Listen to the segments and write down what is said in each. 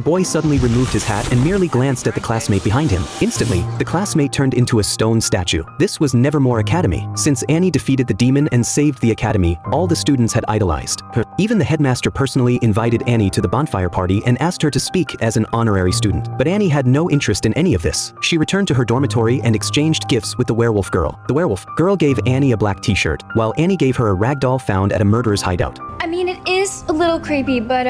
boy suddenly removed his hat and merely glanced at the classmate behind him. Instantly, the classmate turned into a stone statue. This was Nevermore Academy. Since Annie defeated the demon and saved the academy, all the students had idolized her. Even the headmaster personally invited Annie to the bonfire party and asked her to speak as an honorary student. But Annie had no interest in any of this. She returned to her dormitory and exchanged gifts with the werewolf girl. The werewolf girl gave Annie a black t-shirt, while Annie gave her a ragdoll found at a murderer's hideout. I mean, it is a little creepy, but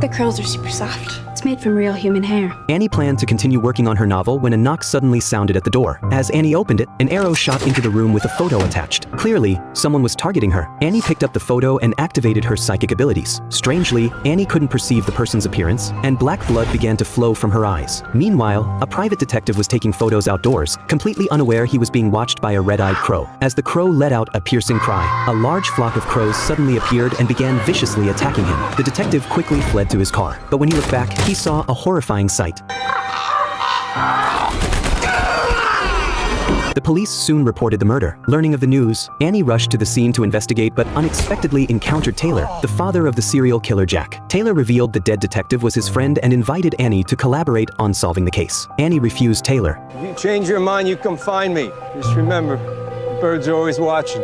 the curls are super soft. It's made from real human hair. Annie planned to continue working on her novel when a knock suddenly sounded at the door. As Annie opened it, an arrow shot into the room with a photo attached. Clearly, someone was targeting her. Annie picked up the photo and activated her psychic abilities. Strangely, Annie couldn't perceive the person's appearance, and black blood began to flow from her eyes. Meanwhile, a private detective was taking photos outdoors, completely unaware he was being watched by a red-eyed crow. As the crow let out a piercing cry, a large flock of crows suddenly appeared and began viciously attacking him. The detective quickly fled to his car, but when he looked back, he saw a horrifying sight. The police soon reported the murder. Learning of the news, Annie rushed to the scene to investigate but unexpectedly encountered Taylor, the father of the serial killer Jack. Taylor revealed the dead detective was his friend and invited Annie to collaborate on solving the case. Annie refused Taylor. If you change your mind, you come find me. Just remember, the birds are always watching.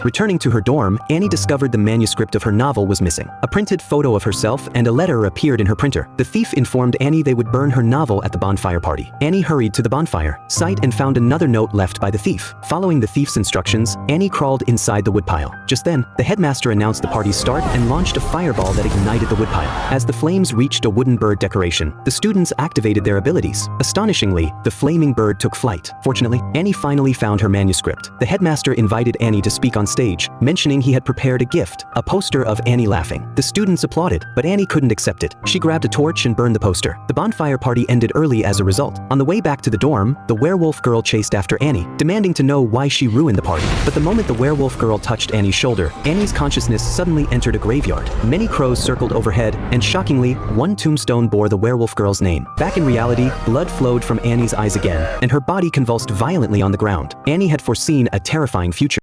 Returning to her dorm, Annie discovered the manuscript of her novel was missing. A printed photo of herself and a letter appeared in her printer. The thief informed Annie they would burn her novel at the bonfire party. Annie hurried to the bonfire site and found another note left by the thief. Following the thief's instructions, Annie crawled inside the woodpile. Just then, the headmaster announced the party's start and launched a fireball that ignited the woodpile. As the flames reached a wooden bird decoration, the students activated their abilities. Astonishingly, the flaming bird took flight. Fortunately, Annie finally found her manuscript. The headmaster invited Annie to speak on stage, mentioning he had prepared a gift, a poster of Annie laughing. The students applauded, but Annie couldn't accept it. She grabbed a torch and burned the poster. The bonfire party ended early as a result. On the way back to the dorm, the werewolf girl chased after Annie, demanding to know why she ruined the party. But the moment the werewolf girl touched Annie's shoulder, Annie's consciousness suddenly entered a graveyard. Many crows circled overhead, and shockingly, one tombstone bore the werewolf girl's name. Back in reality, blood flowed from Annie's eyes again, and her body convulsed violently on the ground. Annie had foreseen a terrifying future.